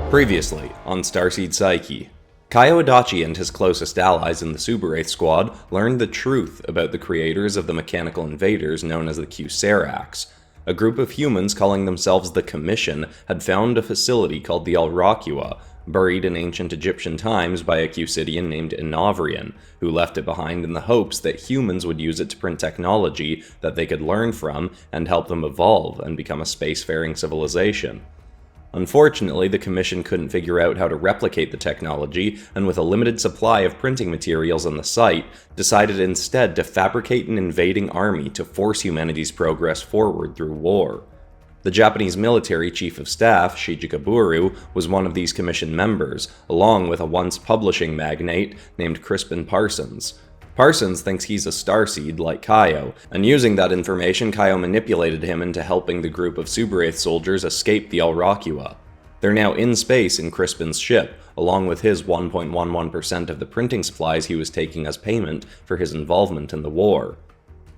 Previously on Starseed Psyche, Kaio Adachi and his closest allies in the Super-8 squad learned the truth about the creators of the mechanical invaders known as the Coherence. A group of humans calling themselves the Commission had found a facility called the Alrakua, buried in ancient Egyptian times by a Cusidian named Inavrian, who left it behind in the hopes that humans would use it to print technology that they could learn from and help them evolve and become a spacefaring civilization. Unfortunately, the Commission couldn't figure out how to replicate the technology, and with a limited supply of printing materials on the site, decided instead to fabricate an invading army to force humanity's progress forward through war. The Japanese military chief of staff, Shijikaburu, was one of these Commission members, along with a once publishing magnate named Crispin Parsons. Parsons thinks he's a starseed like Kaio, and using that information, Kaio manipulated him into helping the group of Super-8 soldiers escape the Alrakua. They're now in space in Crispin's ship, along with his 1.11% of the printing supplies he was taking as payment for his involvement in the war.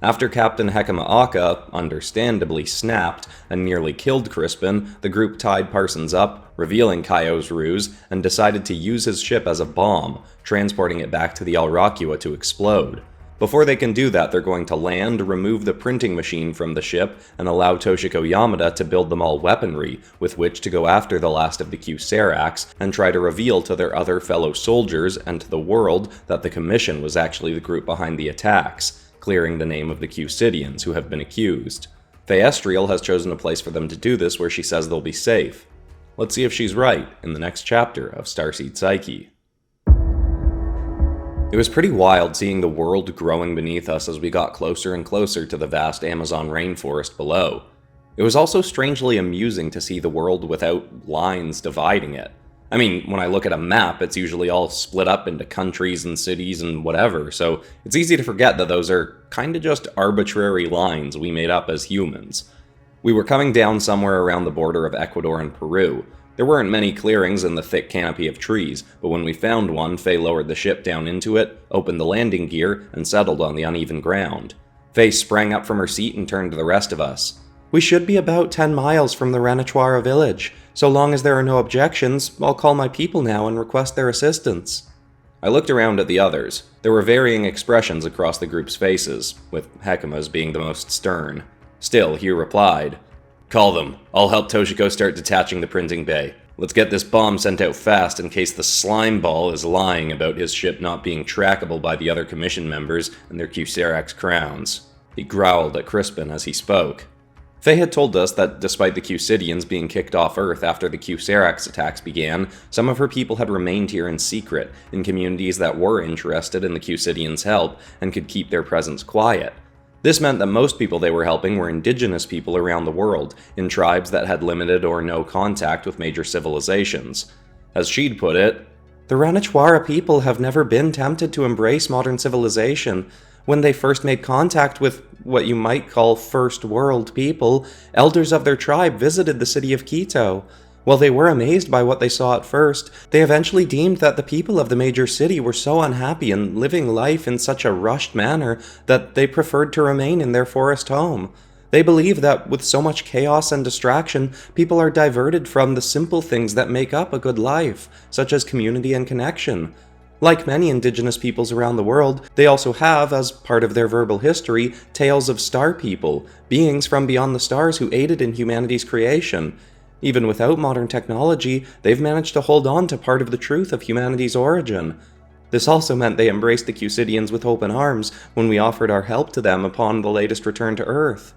After Captain Hekama understandably snapped and nearly killed Crispin, the group tied Parsons up, revealing Kaio's ruse, and decided to use his ship as a bomb, transporting it back to the Alrakua to explode. Before they can do that, they're going to land, remove the printing machine from the ship, and allow Toshiko Yamada to build them all weaponry, with which to go after the last of the Coherence, and try to reveal to their other fellow soldiers and to the world that the Commission was actually the group behind the attacks, clearing the name of the Cusidians who have been accused. Theestriel has chosen a place for them to do this where she says they'll be safe. Let's see if she's right in the next chapter of Starseed Psyche. It was pretty wild seeing the world growing beneath us as we got closer and closer to the vast Amazon rainforest below. It was also strangely amusing to see the world without lines dividing it. I mean, when I look at a map, it's usually all split up into countries and cities and whatever, so it's easy to forget that those are kinda just arbitrary lines we made up as humans. We were coming down somewhere around the border of Ecuador and Peru. There weren't many clearings in the thick canopy of trees, but when we found one, Faye lowered the ship down into it, opened the landing gear, and settled on the uneven ground. Faye sprang up from her seat and turned to the rest of us. "We should be about 10 miles from the Ranachwara village. So long as there are no objections, I'll call my people now and request their assistance." I looked around at the others. There were varying expressions across the group's faces, with Hekama's being the most stern. Still, Hugh replied, "Call them. I'll help Toshiko start detaching the printing bay. Let's get this bomb sent out fast in case the slime ball is lying about his ship not being trackable by the other Commission members and their Coherence crowns." He growled at Crispin as he spoke. Faye had told us that despite the Cusidians being kicked off Earth after the Coherence attacks began, some of her people had remained here in secret, in communities that were interested in the Cusidians' help and could keep their presence quiet. This meant that most people they were helping were indigenous people around the world, in tribes that had limited or no contact with major civilizations. As she'd put it, "The Ranachwara people have never been tempted to embrace modern civilization. When they first made contact with what you might call first world people, elders of their tribe visited the city of Quito. While they were amazed by what they saw at first, they eventually deemed that the people of the major city were so unhappy and living life in such a rushed manner that they preferred to remain in their forest home. They believe that with so much chaos and distraction, people are diverted from the simple things that make up a good life, such as community and connection. Like many indigenous peoples around the world, they also have, as part of their verbal history, tales of star people, beings from beyond the stars who aided in humanity's creation. Even without modern technology, they've managed to hold on to part of the truth of humanity's origin. This also meant they embraced the Cusidians with open arms when we offered our help to them upon the latest return to Earth."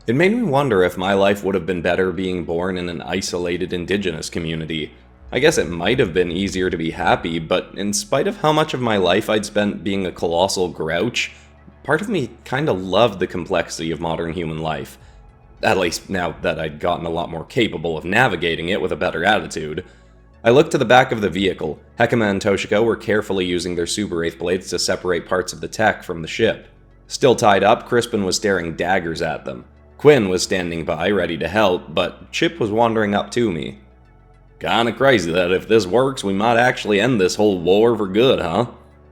It made me wonder if my life would have been better being born in an isolated indigenous community. I guess it might have been easier to be happy, but in spite of how much of my life I'd spent being a colossal grouch, part of me kinda loved the complexity of modern human life. At least now that I'd gotten a lot more capable of navigating it with a better attitude. I looked to the back of the vehicle. Hekama and Toshiko were carefully using their Super-8 blades to separate parts of the tech from the ship. Still tied up, Crispin was staring daggers at them. Quinn was standing by, ready to help, but Chip was wandering up to me. "Kinda crazy that if this works, we might actually end this whole war for good, huh?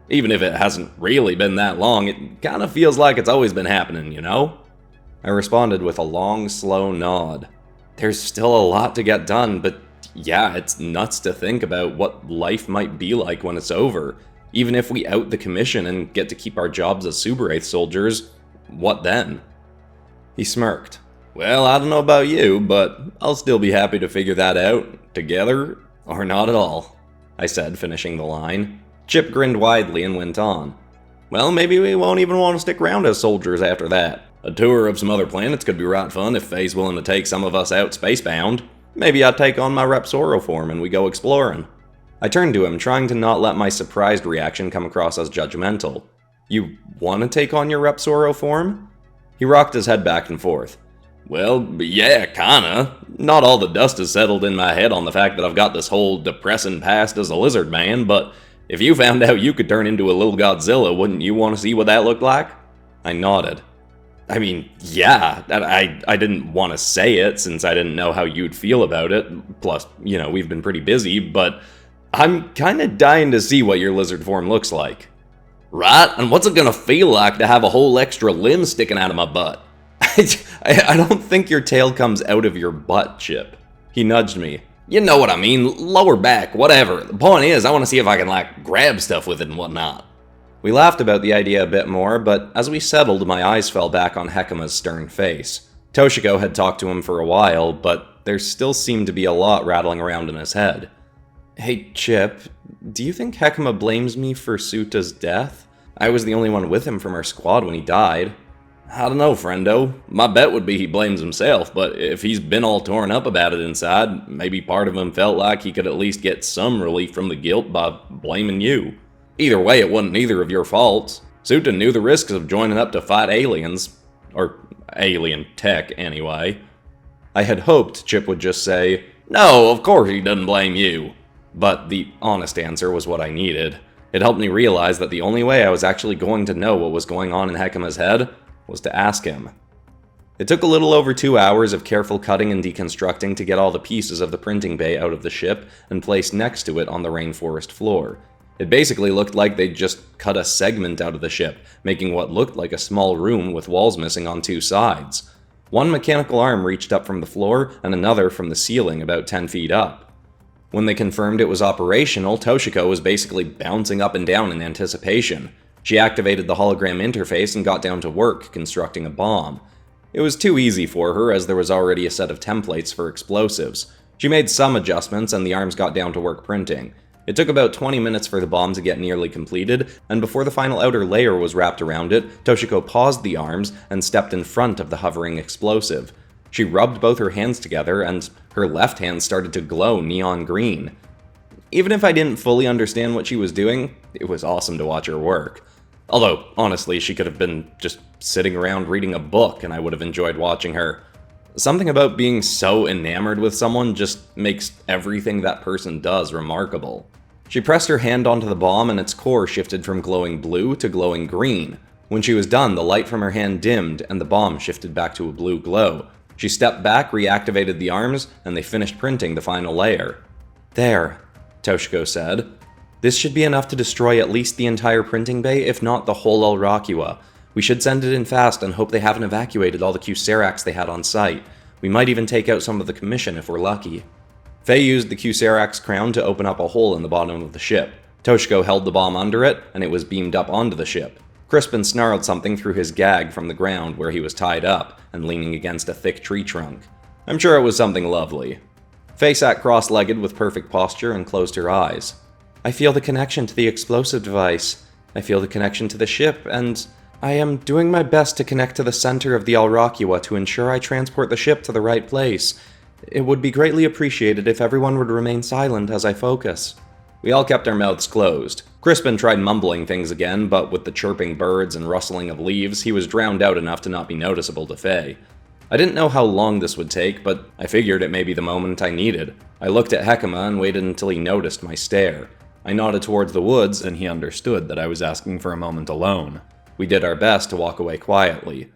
Even if it hasn't really been that long, it kinda feels like it's always been happening, you know?" I responded with a long, slow nod. There's still a lot to get done, but yeah, it's nuts to think about what life might be like when it's over. Even if we out the commission and get to keep our jobs as Super 8th soldiers, what then? He smirked. Well, I don't know about you, but I'll still be happy to figure that out, together or not at all, I said, finishing the line. Chip grinned widely and went on. Well, maybe we won't even want to stick around as soldiers after that. A tour of some other planets could be right fun if Faye's willing to take some of us out spacebound. Maybe I take on my Repsoro form and we go exploring. I turned to him, trying to not let my surprised reaction come across as judgmental. You want to take on your Repsoro form? He rocked his head back and forth. Well, yeah, kinda. Not all the dust has settled in my head on the fact that I've got this whole depressing past as a lizard man, but if you found out you could turn into a little Godzilla, wouldn't you want to see what that looked like? I nodded. I mean, yeah, I didn't want to say it since I didn't know how you'd feel about it. Plus, we've been pretty busy, but I'm kinda dying to see what your lizard form looks like. Right? And what's it gonna feel like to have a whole extra limb sticking out of my butt? I don't think your tail comes out of your butt, Chip. He nudged me. You know what I mean, lower back, whatever. The point is, I want to see if I can, grab stuff with it and whatnot. We laughed about the idea a bit more, but as we settled, my eyes fell back on Hekima's stern face. Toshiko had talked to him for a while, but there still seemed to be a lot rattling around in his head. Hey, Chip, do you think Hekima blames me for Suta's death? I was the only one with him from our squad when he died. I don't know, friendo. My bet would be he blames himself, but if he's been all torn up about it inside, maybe part of him felt like he could at least get some relief from the guilt by blaming you. Either way, it wasn't either of your faults. Suta knew the risks of joining up to fight aliens. Or alien tech, anyway. I had hoped Chip would just say, no, of course he doesn't blame you. But the honest answer was what I needed. It helped me realize that the only way I was actually going to know what was going on in Hekima's head was to ask him. It took a little over 2 hours of careful cutting and deconstructing to get all the pieces of the printing bay out of the ship and placed next to it on the rainforest floor. It basically looked like they'd just cut a segment out of the ship, making what looked like a small room with walls missing on 2 sides. One mechanical arm reached up from the floor and another from the ceiling about 10 feet up. When they confirmed it was operational, Toshiko was basically bouncing up and down in anticipation. She activated the hologram interface and got down to work constructing a bomb. It was too easy for her as there was already a set of templates for explosives. She made some adjustments and the arms got down to work printing. It took about 20 minutes for the bomb to get nearly completed, and before the final outer layer was wrapped around it, Toshiko paused the arms and stepped in front of the hovering explosive. She rubbed both her hands together and her left hand started to glow neon green. Even if I didn't fully understand what she was doing, it was awesome to watch her work. Although, honestly, she could have been just sitting around reading a book and I would have enjoyed watching her. Something about being so enamored with someone just makes everything that person does remarkable. She pressed her hand onto the bomb and its core shifted from glowing blue to glowing green. When she was done, the light from her hand dimmed and the bomb shifted back to a blue glow. She stepped back, reactivated the arms, and they finished printing the final layer. There, Toshiko said. This should be enough to destroy at least the entire printing bay, if not the whole Alrakua. We should send it in fast and hope they haven't evacuated all the Qserax they had on site. We might even take out some of the commission if we're lucky. Faye used the Qserax crown to open up a hole in the bottom of the ship. Toshiko held the bomb under it, and it was beamed up onto the ship. Crispin snarled something through his gag from the ground where he was tied up and leaning against a thick tree trunk. I'm sure it was something lovely. Faye sat cross-legged with perfect posture and closed her eyes. I feel the connection to the explosive device. I feel the connection to the ship, and I am doing my best to connect to the center of the Alrakua to ensure I transport the ship to the right place. It would be greatly appreciated if everyone would remain silent as I focus. We all kept our mouths closed. Crispin tried mumbling things again, but with the chirping birds and rustling of leaves, he was drowned out enough to not be noticeable to Faye. I didn't know how long this would take, but I figured it may be the moment I needed. I looked at Hekima and waited until he noticed my stare. I nodded towards the woods, and he understood that I was asking for a moment alone. We did our best to walk away quietly.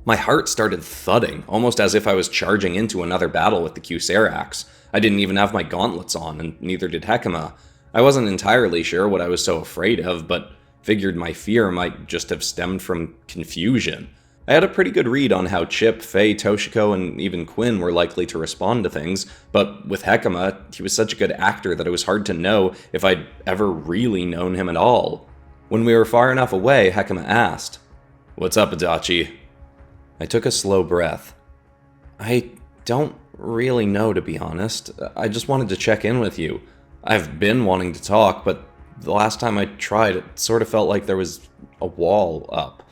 My heart started thudding, almost as if I was charging into another battle with the Qserax. I didn't even have my gauntlets on, and neither did Hekima. I wasn't entirely sure what I was so afraid of, but figured my fear might just have stemmed from confusion. I had a pretty good read on how Chip, Faye, Toshiko, and even Quinn were likely to respond to things, but with Hekima, he was such a good actor that it was hard to know if I'd ever really known him at all. When we were far enough away, Hekima asked, "What's up, Adachi?" I took a slow breath. "I don't really know, to be honest. I just wanted to check in with you. I've been wanting to talk, but the last time I tried, it sort of felt like there was a wall up.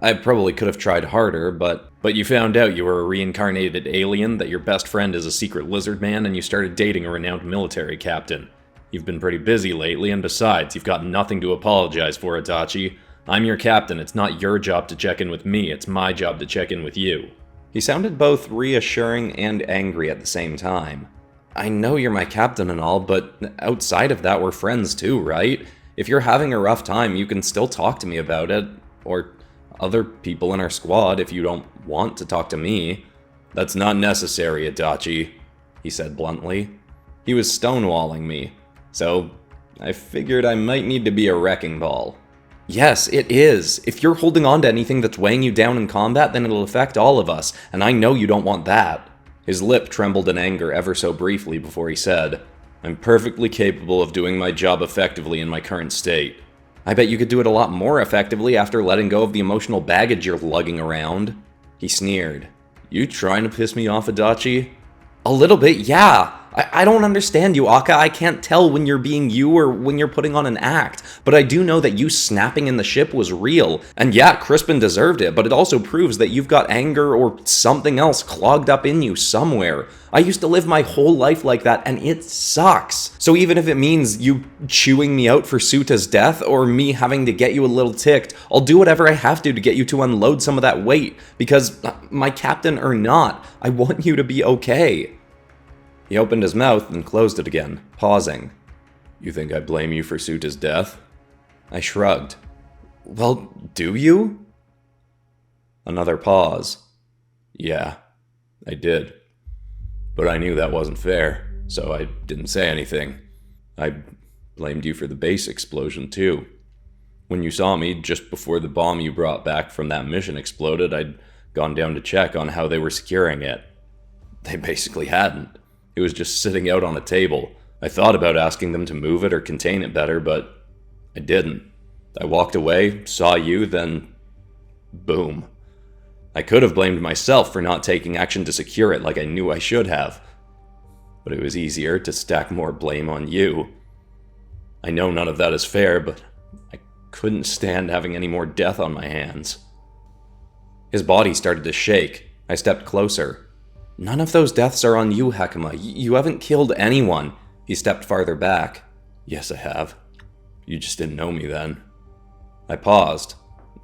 I probably could have tried harder, but you found out you were a reincarnated alien, that your best friend is a secret lizard man, and you started dating a renowned military captain. You've been pretty busy lately, and besides, you've got nothing to apologize for, Adachi. I'm your captain. It's not your job to check in with me. It's my job to check in with you." He sounded both reassuring and angry at the same time. "I know you're my captain and all, but outside of that, we're friends too, right? If you're having a rough time, you can still talk to me about it, or other people in our squad if you don't want to talk to me." "That's not necessary, Adachi," he said bluntly. He was stonewalling me, so I figured I might need to be a wrecking ball. "Yes, it is. If you're holding on to anything that's weighing you down in combat, then it'll affect all of us, and I know you don't want that." His lip trembled in anger ever so briefly before he said, "I'm perfectly capable of doing my job effectively in my current state." "I bet you could do it a lot more effectively after letting go of the emotional baggage you're lugging around." He sneered. "You trying to piss me off, Adachi?" "A little bit, yeah. I don't understand you, Akka. I can't tell when you're being you or when you're putting on an act. But I do know that you snapping in the ship was real. And yeah, Crispin deserved it, but it also proves that you've got anger or something else clogged up in you somewhere. I used to live my whole life like that, and it sucks. So even if it means you chewing me out for Suta's death, or me having to get you a little ticked, I'll do whatever I have to get you to unload some of that weight. Because, my captain or not, I want you to be okay." He opened his mouth and closed it again, pausing. "You think I blame you for Suta's death?" I shrugged. "Well, do you?" Another pause. "Yeah, I did. But I knew that wasn't fair, so I didn't say anything. I blamed you for the base explosion, too. When you saw me, just before the bomb you brought back from that mission exploded, I'd gone down to check on how they were securing it. They basically hadn't. It was just sitting out on a table. I thought about asking them to move it or contain it better, but I didn't. I walked away, saw you, then boom. I could have blamed myself for not taking action to secure it like I knew I should have. But it was easier to stack more blame on you. I know none of that is fair, but I couldn't stand having any more death on my hands." His body started to shake. I stepped closer. "None of those deaths are on you, Hekima. You haven't killed anyone." He stepped farther back. "Yes, I have. You just didn't know me then." I paused.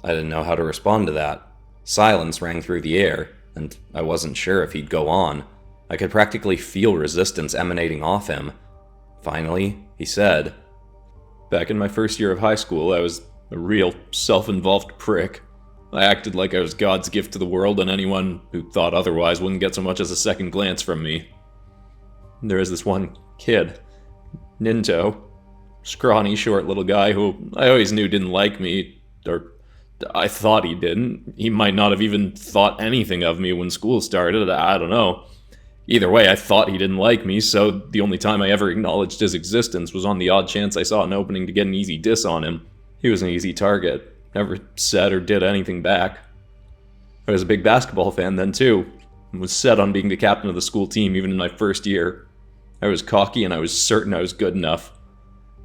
I didn't know how to respond to that. Silence rang through the air, and I wasn't sure if he'd go on. I could practically feel resistance emanating off him. Finally, he said, "Back in my first year of high school, I was a real self-involved prick. I acted like I was God's gift to the world, and anyone who thought otherwise wouldn't get so much as a second glance from me. There is this one kid, Ninto, scrawny, short little guy who I always knew didn't like me, or I thought he didn't. He might not have even thought anything of me when school started, I don't know. Either way, I thought he didn't like me, so the only time I ever acknowledged his existence was on the odd chance I saw an opening to get an easy diss on him. He was an easy target. Never said or did anything back. I was a big basketball fan then too, and was set on being the captain of the school team even in my first year. I was cocky and I was certain I was good enough.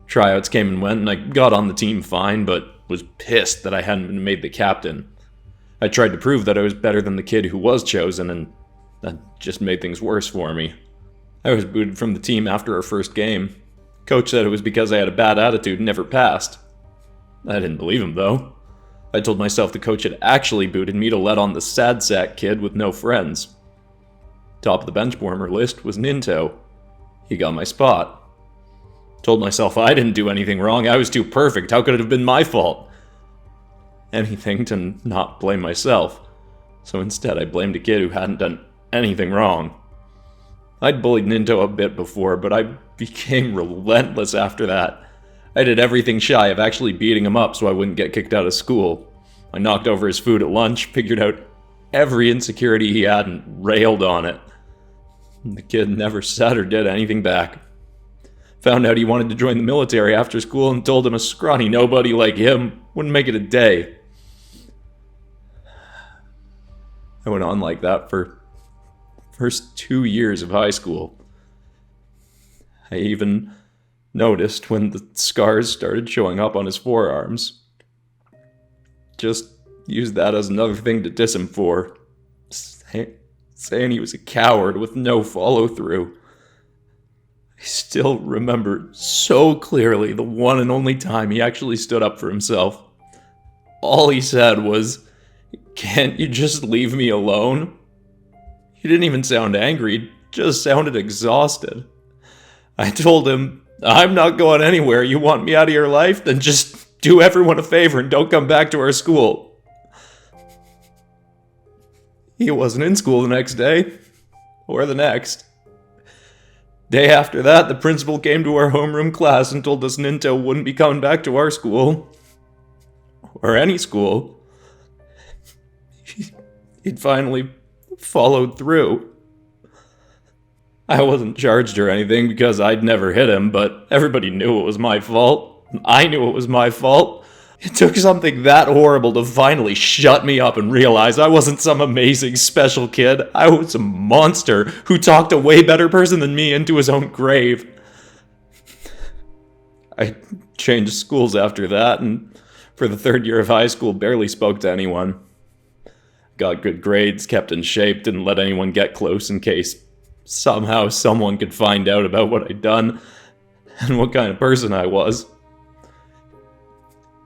Tryouts came and went and I got on the team fine, but was pissed that I hadn't been made the captain. I tried to prove that I was better than the kid who was chosen, and that just made things worse for me. I was booted from the team after our first game. Coach said it was because I had a bad attitude and never passed. I didn't believe him though. I told myself the coach had actually booted me to let on the sad sack kid with no friends. Top of the bench warmer list was Ninto. He got my spot. Told myself I didn't do anything wrong, I was too perfect, how could it have been my fault? Anything to not blame myself. So instead I blamed a kid who hadn't done anything wrong. I'd bullied Ninto a bit before, but I became relentless after that. I did everything shy of actually beating him up so I wouldn't get kicked out of school. I knocked over his food at lunch, figured out every insecurity he had, and railed on it. The kid never said or did anything back. Found out he wanted to join the military after school and told him a scrawny nobody like him wouldn't make it a day. I went on like that for the first 2 years of high school. I even noticed when the scars started showing up on his forearms. Just used that as another thing to diss him for. Saying he was a coward with no follow-through. I still remember so clearly the one and only time he actually stood up for himself. All he said was, "Can't you just leave me alone?" He didn't even sound angry, he just sounded exhausted. I told him, "I'm not going anywhere. You want me out of your life? Then just do everyone a favor and don't come back to our school." He wasn't in school the next day, or the next. Day after that, the principal came to our homeroom class and told us Ninto wouldn't be coming back to our school. Or any school. He'd finally followed through. I wasn't charged or anything because I'd never hit him, but everybody knew it was my fault. I knew it was my fault. It took something that horrible to finally shut me up and realize I wasn't some amazing special kid. I was a monster who talked a way better person than me into his own grave. I changed schools after that, and for the third year of high school, barely spoke to anyone. Got good grades, kept in shape, didn't let anyone get close in case somehow someone could find out about what I'd done and what kind of person I was.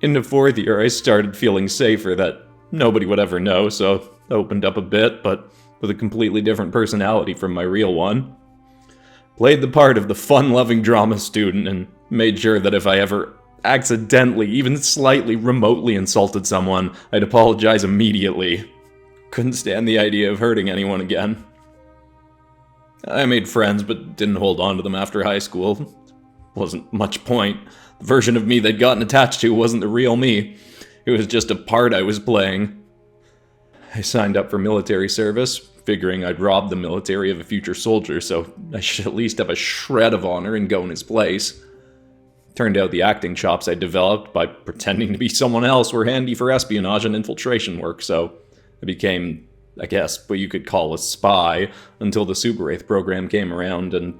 In the fourth year, I started feeling safer that nobody would ever know, so I opened up a bit, but with a completely different personality from my real one. Played the part of the fun-loving drama student and made sure that if I ever accidentally, even slightly remotely insulted someone, I'd apologize immediately. Couldn't stand the idea of hurting anyone again. I made friends, but didn't hold on to them after high school. Wasn't much point. The version of me they'd gotten attached to wasn't the real me. It was just a part I was playing. I signed up for military service, figuring I'd rob the military of a future soldier, so I should at least have a shred of honor and go in his place. Turned out the acting chops I developed by pretending to be someone else were handy for espionage and infiltration work, so I became, I guess, what you could call a spy until the Super 8th program came around, and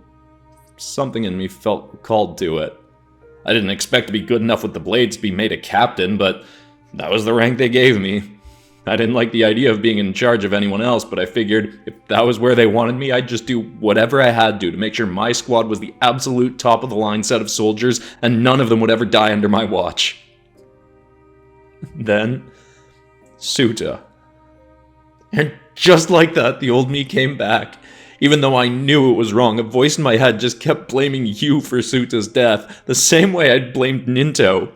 something in me felt called to it. I didn't expect to be good enough with the blades to be made a captain, but that was the rank they gave me. I didn't like the idea of being in charge of anyone else, but I figured if that was where they wanted me, I'd just do whatever I had to make sure my squad was the absolute top of the line set of soldiers, and none of them would ever die under my watch. Then, Suta. And just like that, the old me came back. Even though I knew it was wrong, a voice in my head just kept blaming you for Suta's death, the same way I'd blamed Ninto.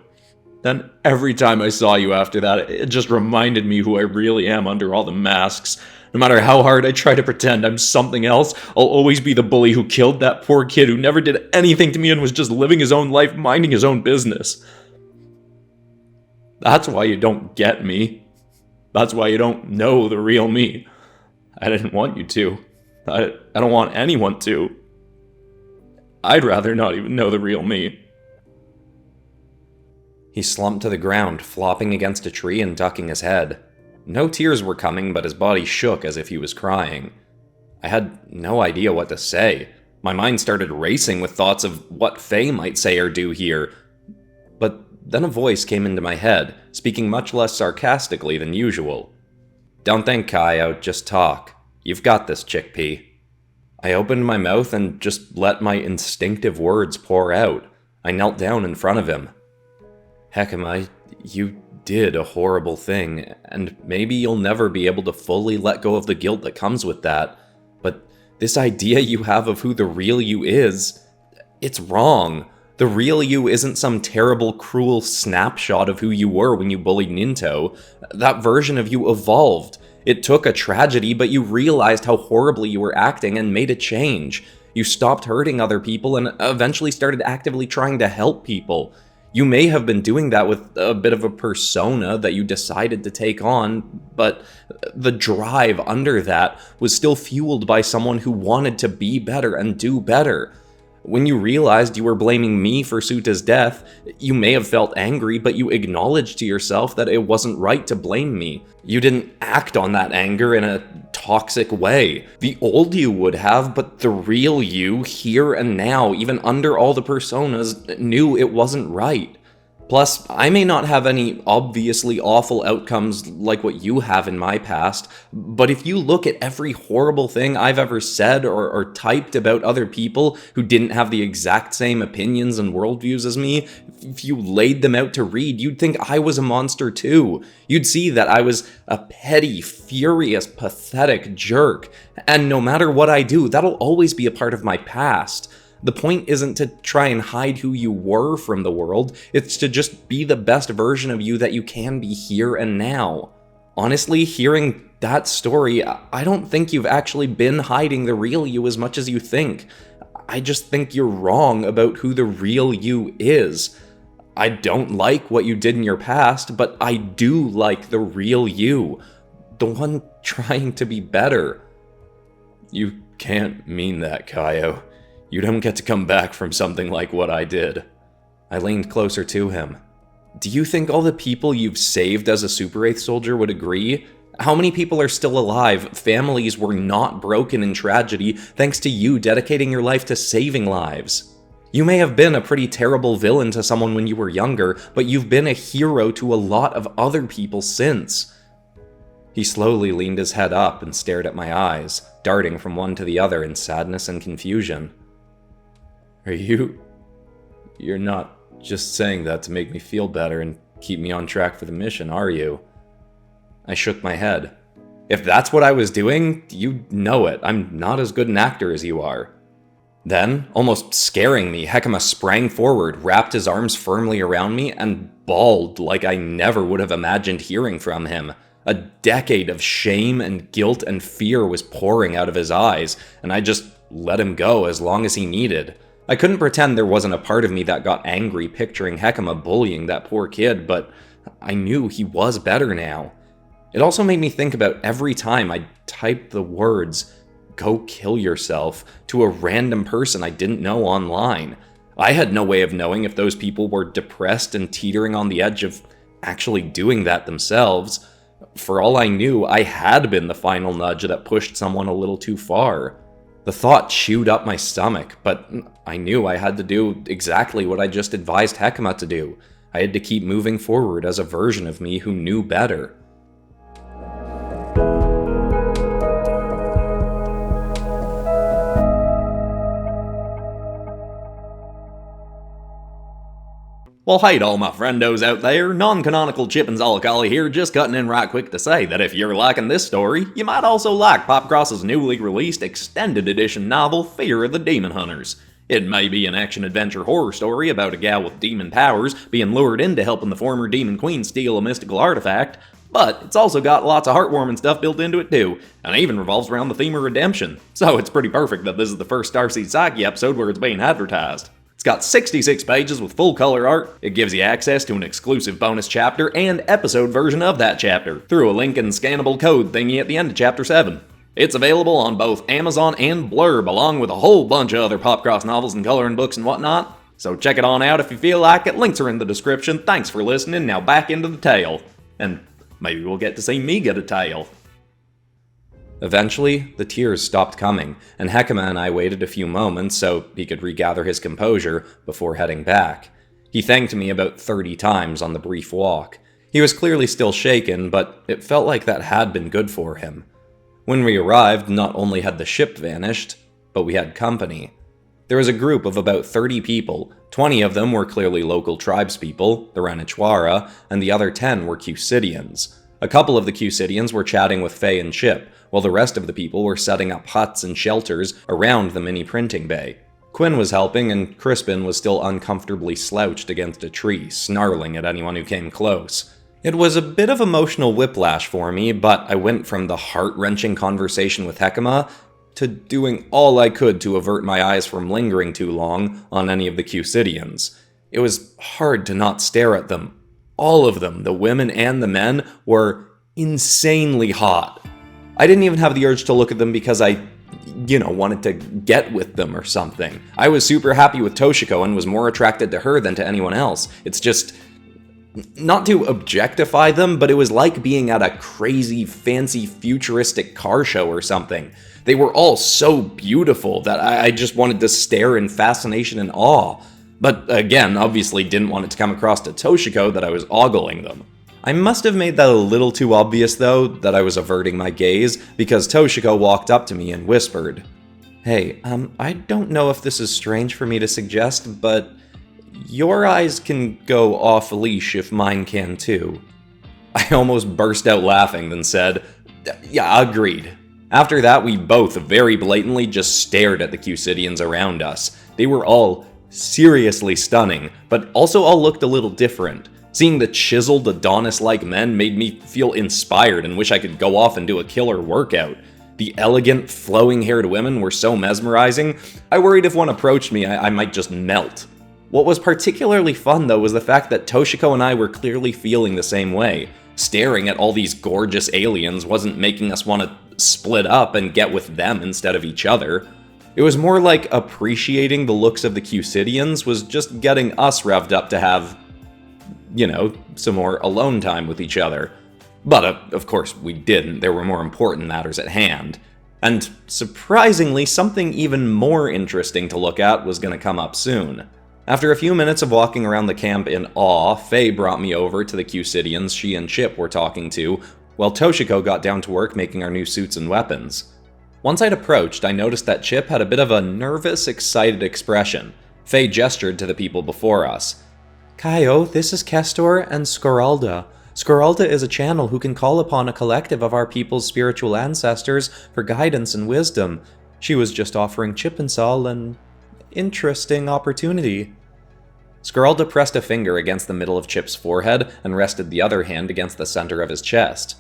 Then every time I saw you after that, it just reminded me who I really am under all the masks. No matter how hard I try to pretend I'm something else, I'll always be the bully who killed that poor kid who never did anything to me and was just living his own life, minding his own business. That's why you don't get me. That's why you don't know the real me. I didn't want you to. I don't want anyone to. I'd rather not even know the real me. He slumped to the ground, flopping against a tree and ducking his head. No tears were coming, but his body shook as if he was crying. I had no idea what to say. My mind started racing with thoughts of what Faye might say or do here. But then a voice came into my head, speaking much less sarcastically than usual. "Don't think, Kaio, just talk. You've got this, chickpea." I opened my mouth and just let my instinctive words pour out. I knelt down in front of him. "Hekima, you did a horrible thing, and maybe you'll never be able to fully let go of the guilt that comes with that. But this idea you have of who the real you is, it's wrong. The real you isn't some terrible, cruel snapshot of who you were when you bullied Ninto. That version of you evolved. It took a tragedy, but you realized how horribly you were acting and made a change. You stopped hurting other people and eventually started actively trying to help people. You may have been doing that with a bit of a persona that you decided to take on, but the drive under that was still fueled by someone who wanted to be better and do better. When you realized you were blaming me for Suta's death, you may have felt angry, but you acknowledged to yourself that it wasn't right to blame me. You didn't act on that anger in a toxic way. The old you would have, but the real you, here and now, even under all the personas, knew it wasn't right. Plus, I may not have any obviously awful outcomes like what you have in my past, but if you look at every horrible thing I've ever said or typed about other people who didn't have the exact same opinions and worldviews as me, if you laid them out to read, you'd think I was a monster too. You'd see that I was a petty, furious, pathetic jerk, and no matter what I do, that'll always be a part of my past. The point isn't to try and hide who you were from the world, it's to just be the best version of you that you can be here and now. Honestly, hearing that story, I don't think you've actually been hiding the real you as much as you think. I just think you're wrong about who the real you is. I don't like what you did in your past, but I do like the real you. The one trying to be better. You can't mean that, Kaio. You don't get to come back from something like what I did. I leaned closer to him. Do you think all the people you've saved as a Super 8th soldier would agree? How many people are still alive? Families were not broken in tragedy thanks to you dedicating your life to saving lives. You may have been a pretty terrible villain to someone when you were younger, but you've been a hero to a lot of other people since. He slowly leaned his head up and stared at my eyes, darting from one to the other in sadness and confusion. You're not just saying that to make me feel better and keep me on track for the mission, are you? I shook my head. If that's what I was doing, you know it. I'm not as good an actor as you are. Then, almost scaring me, Hekima sprang forward, wrapped his arms firmly around me, and bawled like I never would have imagined hearing from him. A decade of shame and guilt and fear was pouring out of his eyes, and I just let him go as long as he needed. I couldn't pretend there wasn't a part of me that got angry picturing Hekima bullying that poor kid, but I knew he was better now. It also made me think about every time I typed the words, "Go kill yourself," to a random person I didn't know online. I had no way of knowing if those people were depressed and teetering on the edge of actually doing that themselves. For all I knew, I had been the final nudge that pushed someone a little too far. The thought chewed up my stomach, but I knew I had to do exactly what I just advised Hekima to do. I had to keep moving forward as a version of me who knew better. Well, hey to all my friendos out there, non-canonical Chip and Zollicali here, just cutting in right quick to say that if you're liking this story, you might also like PopCross's newly released extended edition novel, Fear of the Demon Hunters. It may be an action-adventure horror story about a gal with demon powers being lured into helping the former demon queen steal a mystical artifact, but it's also got lots of heartwarming stuff built into it too, and it even revolves around the theme of redemption, so it's pretty perfect that this is the first Starseed Psyche episode where it's being advertised. It's got 66 pages with full color art, it gives you access to an exclusive bonus chapter and episode version of that chapter, through a link and scannable code thingy at the end of chapter 7. It's available on both Amazon and Blurb, along with a whole bunch of other PopCross novels and coloring books and whatnot, so check it on out if you feel like it, links are in the description. Thanks for listening, now back into the tale. And maybe we'll get to see me get a tail. Eventually, the tears stopped coming, and Hekima and I waited a few moments so he could regather his composure before heading back. He thanked me about 30 times on the brief walk. He was clearly still shaken, but it felt like that had been good for him. When we arrived, not only had the ship vanished, but we had company. There was a group of about 30 people. 20 of them were clearly local tribespeople, the Ranichwara, and the other 10 were Cusidians. A couple of the Cusidians were chatting with Faye and Chip, while the rest of the people were setting up huts and shelters around the mini printing bay. Quinn was helping, and Crispin was still uncomfortably slouched against a tree, snarling at anyone who came close. It was a bit of emotional whiplash for me, but I went from the heart-wrenching conversation with Hekima to doing all I could to avert my eyes from lingering too long on any of the Cusidians. It was hard to not stare at them. All of them, the women and the men, were insanely hot. I didn't even have the urge to look at them because I wanted to get with them or something. I was super happy with Toshiko and was more attracted to her than to anyone else. It's just, not to objectify them, but it was like being at a crazy, fancy, futuristic car show or something. They were all so beautiful that I just wanted to stare in fascination and awe. But again, obviously didn't want it to come across to Toshiko that I was ogling them. I must have made that a little too obvious though, that I was averting my gaze, because Toshiko walked up to me and whispered, "Hey, I don't know if this is strange for me to suggest, but your eyes can go off leash if mine can too." I almost burst out laughing, then said, "Yeah, agreed." After that, we both very blatantly just stared at the Cusidians around us. They were all seriously stunning, but also all looked a little different. Seeing the chiseled Adonis-like men made me feel inspired and wish I could go off and do a killer workout. The elegant, flowing-haired women were so mesmerizing, I worried if one approached me, I might just melt. What was particularly fun, though, was the fact that Toshiko and I were clearly feeling the same way. Staring at all these gorgeous aliens wasn't making us want to split up and get with them instead of each other. It was more like appreciating the looks of the Cusidians was just getting us revved up to have, some more alone time with each other. But, of course, we didn't. There were more important matters at hand. And, surprisingly, something even more interesting to look at was going to come up soon. After a few minutes of walking around the camp in awe, Faye brought me over to the Cusidians she and Chip were talking to, while Toshiko got down to work making our new suits and weapons. Once I'd approached, I noticed that Chip had a bit of a nervous, excited expression. Faye gestured to the people before us. "Kaio, this is Kestor and Skoralda. Skoralda is a channel who can call upon a collective of our people's spiritual ancestors for guidance and wisdom. She was just offering Chip and Sol an interesting opportunity." Skoralda pressed a finger against the middle of Chip's forehead and rested the other hand against the center of his chest.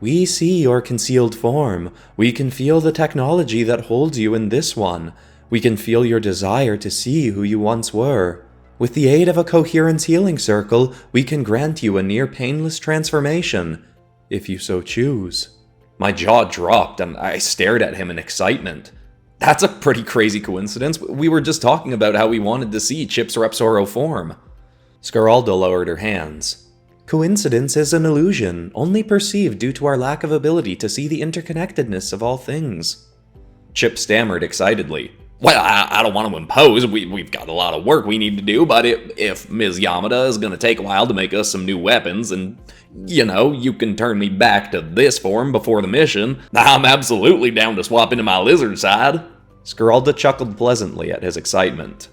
"We see your concealed form. We can feel the technology that holds you in this one. We can feel your desire to see who you once were. With the aid of a Coherence healing circle, we can grant you a near-painless transformation, if you so choose." My jaw dropped and I stared at him in excitement. That's a pretty crazy coincidence. We were just talking about how we wanted to see Chip's Repsoro form. Skoralda lowered her hands. "Coincidence is an illusion, only perceived due to our lack of ability to see the interconnectedness of all things." Chip stammered excitedly. "Well, I don't want to impose. We've got a lot of work we need to do, but if Ms. Yamada is going to take a while to make us some new weapons, and, you can turn me back to this form before the mission, I'm absolutely down to swap into my lizard side." Skoralda chuckled pleasantly at his excitement.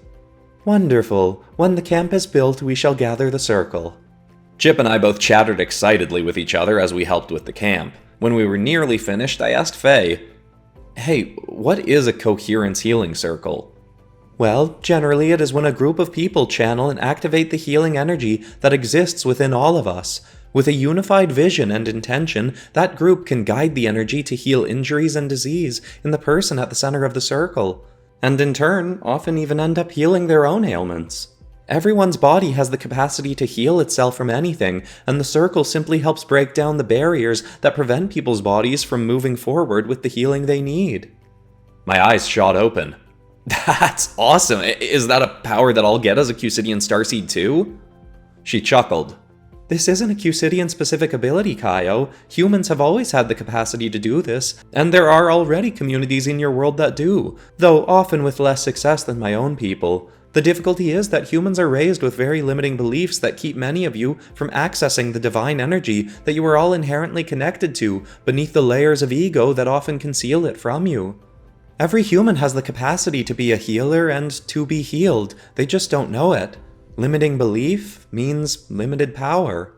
"Wonderful. When the camp is built, we shall gather the circle." Chip and I both chattered excitedly with each other as we helped with the camp. When we were nearly finished, I asked Faye, "Hey, what is a Coherence healing circle?" "Well, generally it is when a group of people channel and activate the healing energy that exists within all of us. With a unified vision and intention, that group can guide the energy to heal injuries and disease in the person at the center of the circle, and in turn, often even end up healing their own ailments. Everyone's body has the capacity to heal itself from anything, and the circle simply helps break down the barriers that prevent people's bodies from moving forward with the healing they need." My eyes shot open. "That's awesome! Is that a power that I'll get as a Cusidian Starseed too?" She chuckled. "This isn't a Cusidian-specific ability, Kaio. Humans have always had the capacity to do this, and there are already communities in your world that do, though often with less success than my own people. The difficulty is that humans are raised with very limiting beliefs that keep many of you from accessing the divine energy that you are all inherently connected to beneath the layers of ego that often conceal it from you. Every human has the capacity to be a healer and to be healed, they just don't know it. Limiting belief means limited power."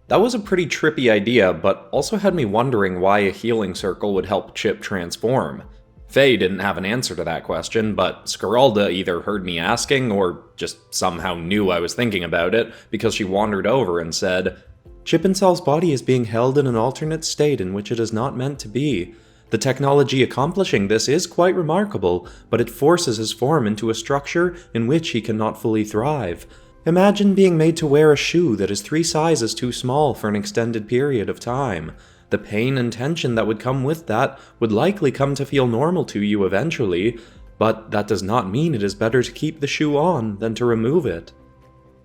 That was a pretty trippy idea, but also had me wondering why a healing circle would help Chip transform. Faye didn't have an answer to that question, but Skoralda either heard me asking or just somehow knew I was thinking about it because she wandered over and said, "Chip and Sol's body is being held in an alternate state in which it is not meant to be. The technology accomplishing this is quite remarkable, but it forces his form into a structure in which he cannot fully thrive. Imagine being made to wear a shoe that is 3 sizes too small for an extended period of time. The pain and tension that would come with that would likely come to feel normal to you eventually, but that does not mean it is better to keep the shoe on than to remove it.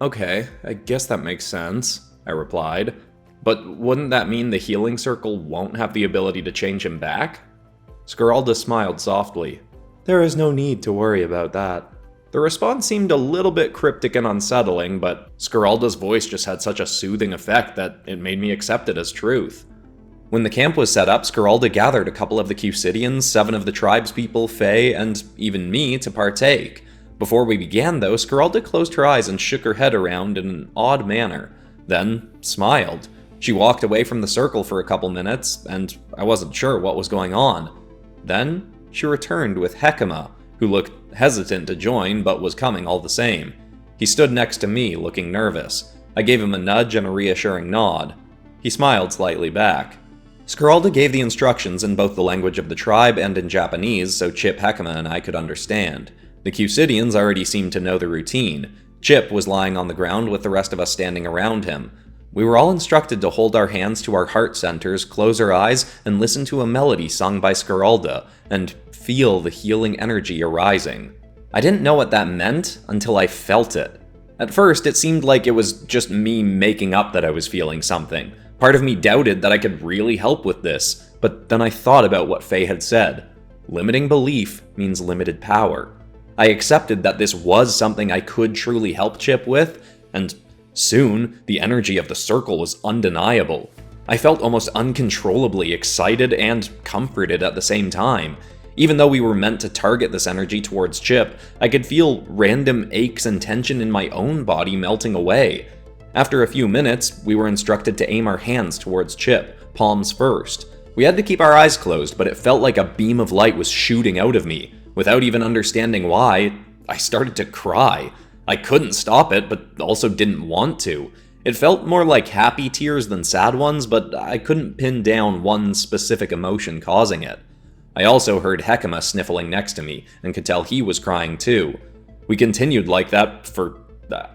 Okay, I guess that makes sense, I replied. But wouldn't that mean the healing circle won't have the ability to change him back? Scaralda smiled softly. There is no need to worry about that. The response seemed a little bit cryptic and unsettling, but Scaralda's voice just had such a soothing effect that it made me accept it as truth. When the camp was set up, Scaralda gathered a couple of the Cusidians, 7 of the tribespeople, Fae, and even me to partake. Before we began, though, Scaralda closed her eyes and shook her head around in an odd manner, then smiled. She walked away from the circle for a couple minutes, and I wasn't sure what was going on. Then, she returned with Hekima, who looked hesitant to join but was coming all the same. He stood next to me, looking nervous. I gave him a nudge and a reassuring nod. He smiled slightly back. Scaralda gave the instructions in both the language of the tribe and in Japanese so Chip, Hekima, and I could understand. The Cusidians already seemed to know the routine. Chip was lying on the ground with the rest of us standing around him. We were all instructed to hold our hands to our heart centers, close our eyes, and listen to a melody sung by Scaralda, and feel the healing energy arising. I didn't know what that meant until I felt it. At first, it seemed like it was just me making up that I was feeling something. Part of me doubted that I could really help with this, but then I thought about what Faye had said. Limiting belief means limited power. I accepted that this was something I could truly help Chip with, and soon, the energy of the circle was undeniable. I felt almost uncontrollably excited and comforted at the same time. Even though we were meant to target this energy towards Chip, I could feel random aches and tension in my own body melting away. After a few minutes, we were instructed to aim our hands towards Chip, palms first. We had to keep our eyes closed, but it felt like a beam of light was shooting out of me. Without even understanding why, I started to cry. I couldn't stop it, but also didn't want to. It felt more like happy tears than sad ones, but I couldn't pin down one specific emotion causing it. I also heard Hekima sniffling next to me, and could tell he was crying too. We continued like that for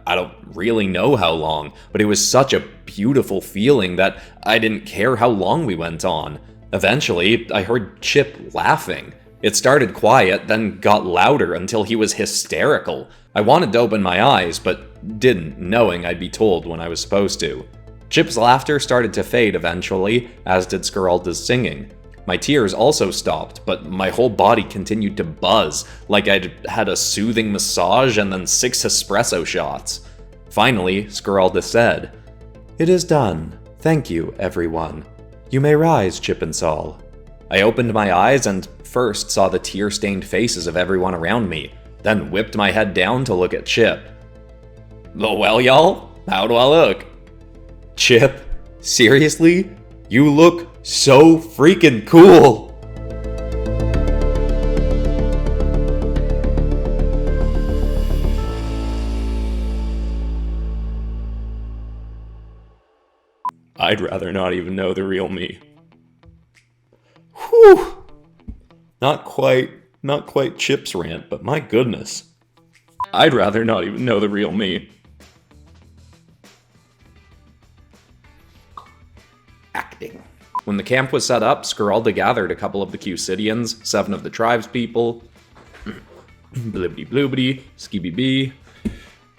I don't really know how long, but it was such a beautiful feeling that I didn't care how long we went on. Eventually, I heard Chip laughing. It started quiet, then got louder until he was hysterical. I wanted to open my eyes, but didn't, knowing I'd be told when I was supposed to. Chip's laughter started to fade eventually, as did Scaralda's singing. My tears also stopped, but my whole body continued to buzz, like I'd had a soothing massage and then 6 espresso shots. Finally, Scaralda said, "It is done. Thank you, everyone. You may rise, Chip and Saul." I opened my eyes and first saw the tear-stained faces of everyone around me, then whipped my head down to look at Chip. "Well, y'all, how do I look?" "Chip, seriously? You look so freaking cool!" I'd rather not even know the real me. Whew! Not quite Chip's rant, but my goodness. I'd rather not even know the real me. Acting. When the camp was set up, Scaralda gathered a couple of the Cusidians, 7 of the tribespeople. Blibbity bloobity, skibby bee,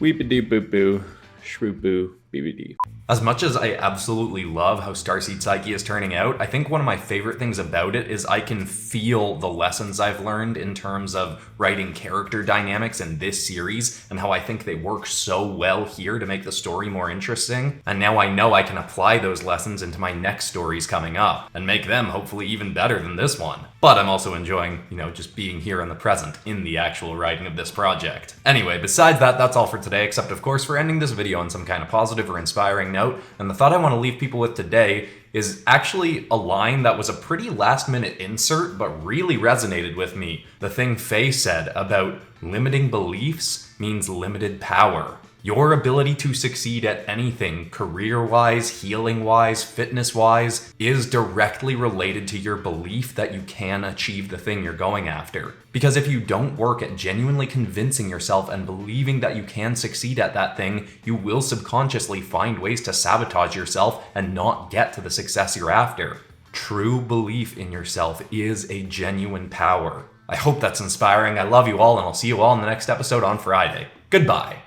weepity boo boo, shrew boo, bbd. As much as I absolutely love how Starseed Psyche is turning out, I think one of my favorite things about it is I can feel the lessons I've learned in terms of writing character dynamics in this series and how I think they work so well here to make the story more interesting. And now I know I can apply those lessons into my next stories coming up and make them hopefully even better than this one. But I'm also enjoying, just being here in the present in the actual writing of this project. Anyway, besides that, that's all for today, except of course for ending this video on some kind of positive or inspiring note. And the thought I want to leave people with today is actually a line that was a pretty last-minute insert, but really resonated with me. The thing Faye said about limiting beliefs means limited power. Your ability to succeed at anything, career-wise, healing-wise, fitness-wise, is directly related to your belief that you can achieve the thing you're going after. Because if you don't work at genuinely convincing yourself and believing that you can succeed at that thing, you will subconsciously find ways to sabotage yourself and not get to the success you're after. True belief in yourself is a genuine power. I hope that's inspiring. I love you all, and I'll see you all in the next episode on Friday. Goodbye.